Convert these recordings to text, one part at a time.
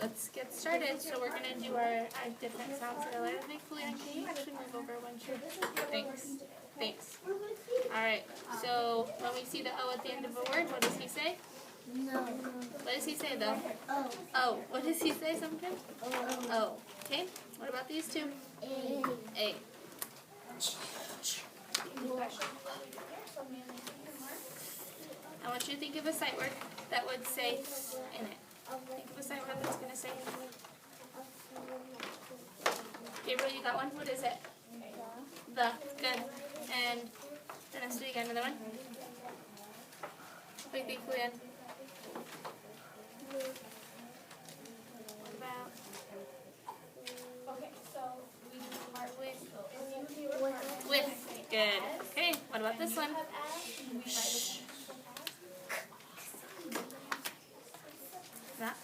let's get started. So we're going to do our different sounds that are letters. Julian, can you actually move over one chair? Thanks. Thanks. Alright, so when we see the O at the end of a word, what does he say? No. What does he say though? Oh. Oh. What does he say sometimes? Oh. Okay. What about these two? A. A. I want you to think of a sight word that would say in it. Think of a sight word that's going to say in it. Gabriel, you got one? What is it? The. Good. And Ernesto, you got another one? What do you think, Julian? What about? Okay, so we start With. With. Good. Okay, what about this one? That.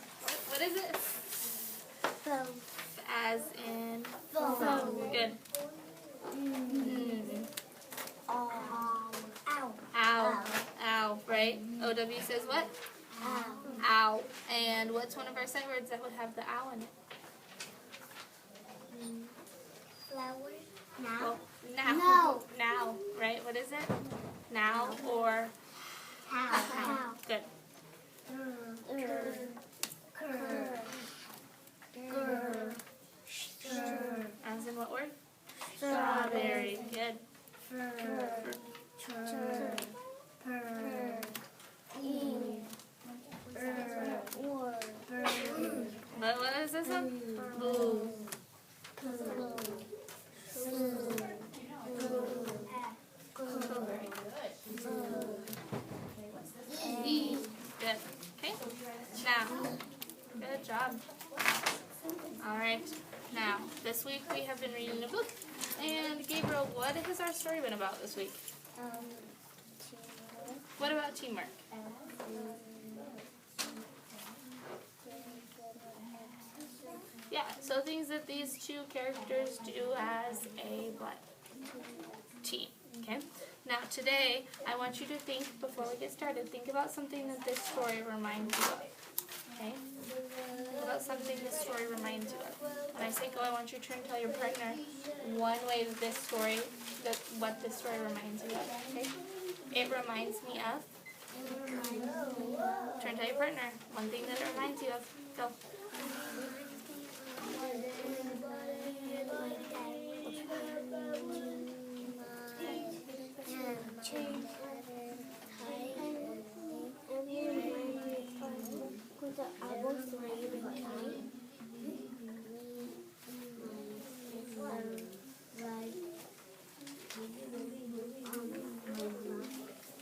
What is it? Phone. As in. Phone. Good. Ow. Ow. Ow, right? OW says what? Ow. Ow. And what's one of our sight words that would have the ow in it? Flower. Well, Now. now. No. Now, right? What is it? Now or How. good. As in what word? Strawberry. Good. What is this one? Boo. E. Good. Okay. Now. Good job. Alright. Now, this week we have been reading a book. And Gabriel, what has our story been about this week? What about teamwork? Yeah, so things that these two characters do as a what? Team. Okay? Now today, I want you to think, before we get started, think about something that this story reminds you of. Okay? Think about something this story reminds you of. When I say go, I want you to turn and tell your partner one way that this story, what this story reminds you of. Okay? It reminds me of. Turn and tell your partner one thing that it reminds you of. Go.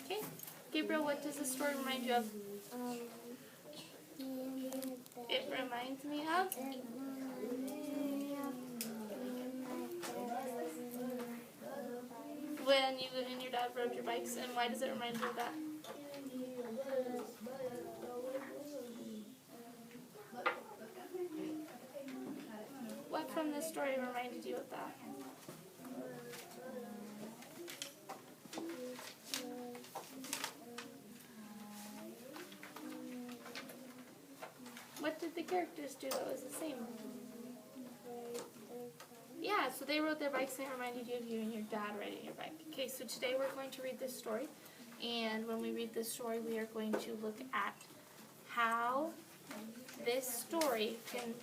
Okay. Gabriel, what does the story remind you of? It reminds me of? When you and your dad rode your bikes, and why does it remind you of that? What from this story reminded you of that? What did the characters do that was the same? Yeah, so they rode their bikes and it reminded you of you and your dad riding your bike. Okay, so today we're going to read this story. And when we read this story, we are going to look at how this story can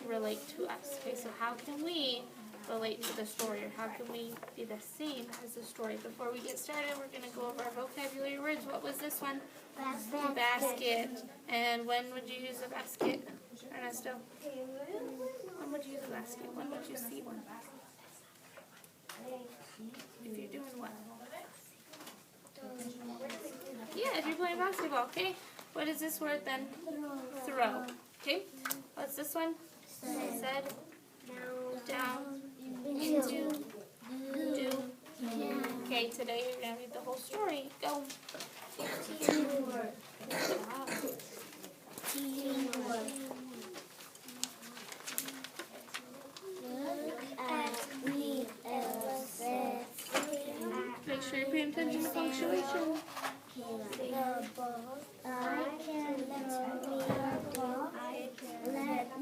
relate to us. Okay, so how can we relate to the story, or how can we be the same as the story? Before we get started, we're going to go over our vocabulary words. What was this one? Basket. And when would you use a basket, Ernesto? When would you use a basket? When would you see one? If you're doing what? Yeah, if you're playing basketball, okay? What is this word then? Throw. Okay? What's this one? Said. Down. Into. Do. Okay, today you're going to read the whole story. Go. Teamwork. Teamwork. Look at me, Elsa. Make sure you're paying attention to punctuation. The ball. I can throw me a ball. Let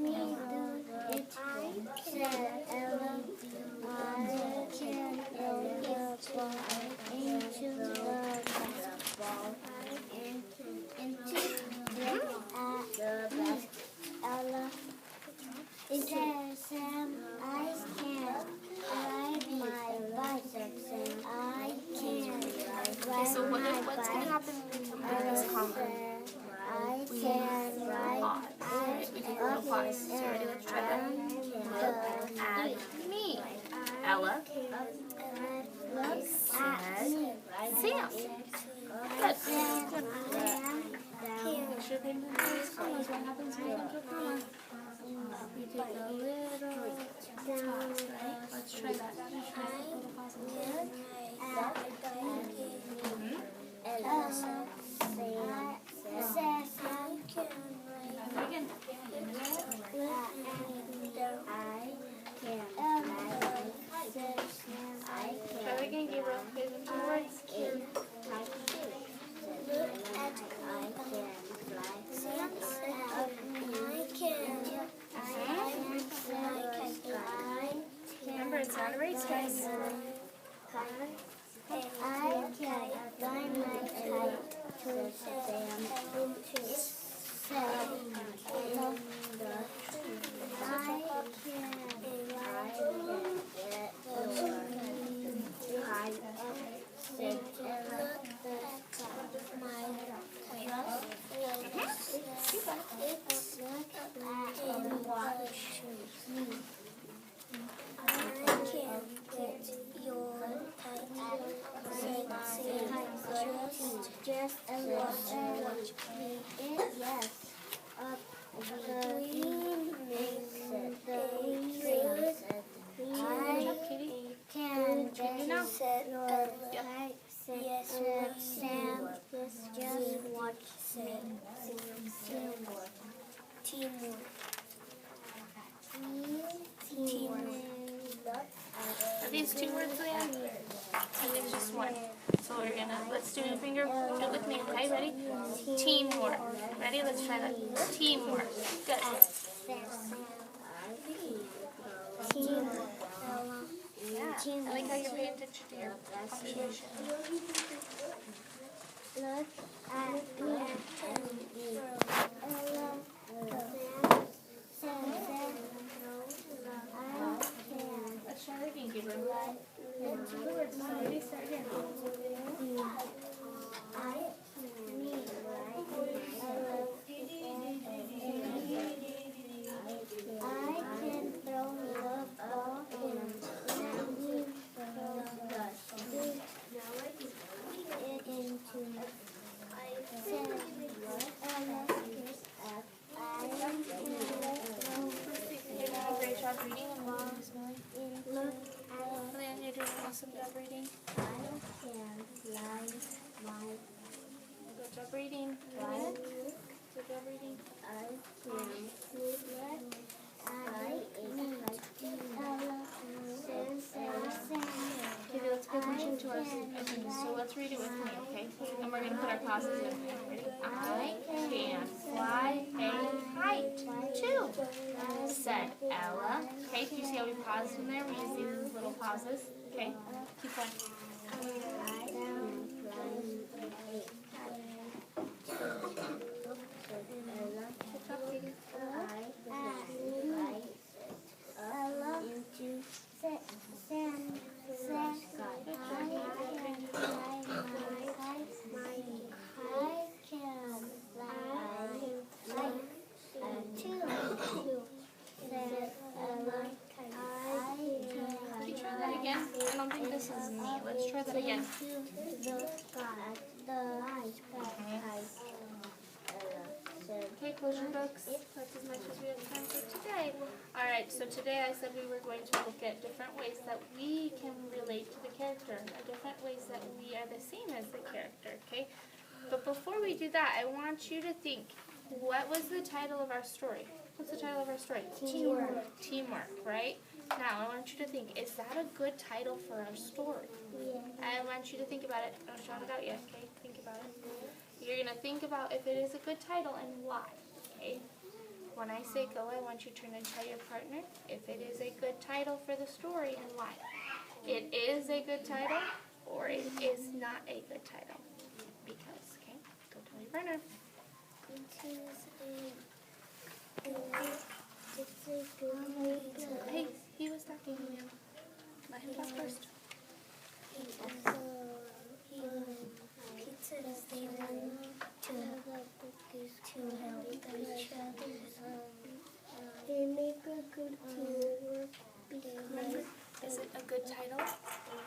us. So ready? Let's try that. Look at me. Ella looks at Sam. Good. Make sure they move those commas. What happens when you think of comma? You take a little pause, right? Let's try that. Little pause. Again. Try that again, Gabriel. Say them 2 words. Remember, it's not a race, guys. I can fly my kite to Sam into Sam in the I can fly your kite and look at my and watch me. I can get your just and watch me. Yes. Up the green makes it the I can just your kite. Yes, Sam. Just watch me. Teamwork. Are these 2 words, Leah? I think it's just 1. So we're gonna, let's do a finger, do it with me, okay? Ready? Teamwork. Ready? Let's try that. Teamwork. Good. Yeah. I like how you're paying attention to your punctuation. Look at me. Let's try that again, Gabriel. 2 words. Ready? Start again. I can throw the ball and you throw it into You're doing a great job reading and learning, Smelly. Leanne, you're doing an awesome job reading. Good job reading. Good job reading. Okay, let's pay attention to our sentences. So let's read it with me, okay? And we're going to put our pauses in. Ready? I can fly a kite too, said Ella. Okay, do you see how we paused in there? We use these little pauses. Okay, keep going. I don't think this is me. Let's try that again. Okay, close your books. That's as much as we have time for today. Alright, so today I said we were going to look at different ways that we can relate to the character, or different ways that we are the same as the character, okay? But before we do that, I want you to think, what was the title of our story? What's the title of our story? Teamwork. Teamwork, right? Now, I want you to think, is that a good title for our story? Yeah. I want you to think about it. Don't shout it out yet, okay? Think about it. You're going to think about if it is a good title and why, okay? When I say go, I want you to turn and tell your partner if it is a good title for the story and why. It is a good title or it is not a good title. Because, okay? Go tell your partner. Hey, he was talking to you. Let him talk first. Pizza is the one to help each other. good teamwork because Is it a good title?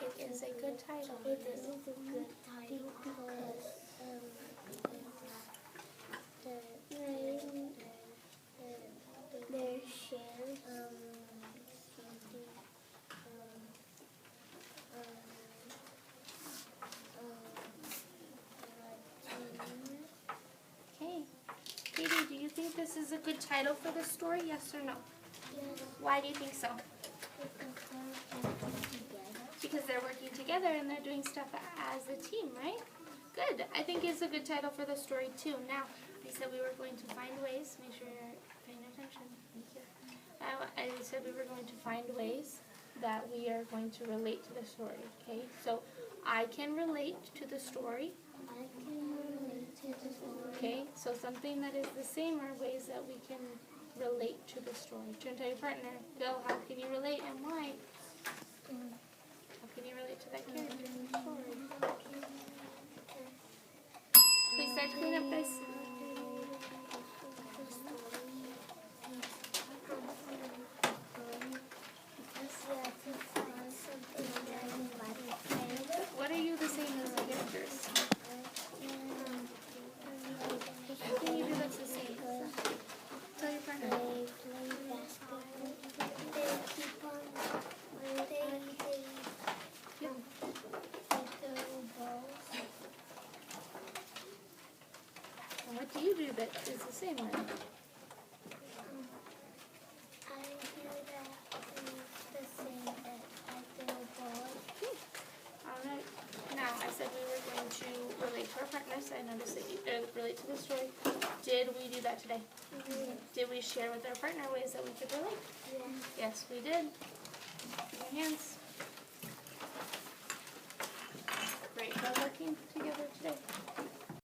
It is a good title. it is a good title because their shares Okay. Katie, do you think this is a good title for the story? Yes or no? yes, Why do you think so? because Because they're they're working together. working together and they're doing stuff as a team, right? Good. I think it's a good title for the story too. Now, we said we were going to find ways. Make sure you're paying attention. Thank you. I said we were going to find ways that we are going to relate to the story. Okay. So I can relate to the story. I can relate to the story. Okay. So something that is the same are ways that we can relate to the story. Turn to your partner. Go. How can you relate and why? How can you relate to that character in the story? Please start to clean up this. What are you the same as the characters? How can you do that's the same? Tell your partner. They play basketball. They keep on. Yep. They throw balls. And what do you do that is the same way? I do that the same that I throw balls. Alright. Now, I said we were going to relate to our partners. I noticed that you relate to the story. Did we do that today? Did we share with our partner ways that we could relate? Yes, we did. Give your hands. Great job working together today.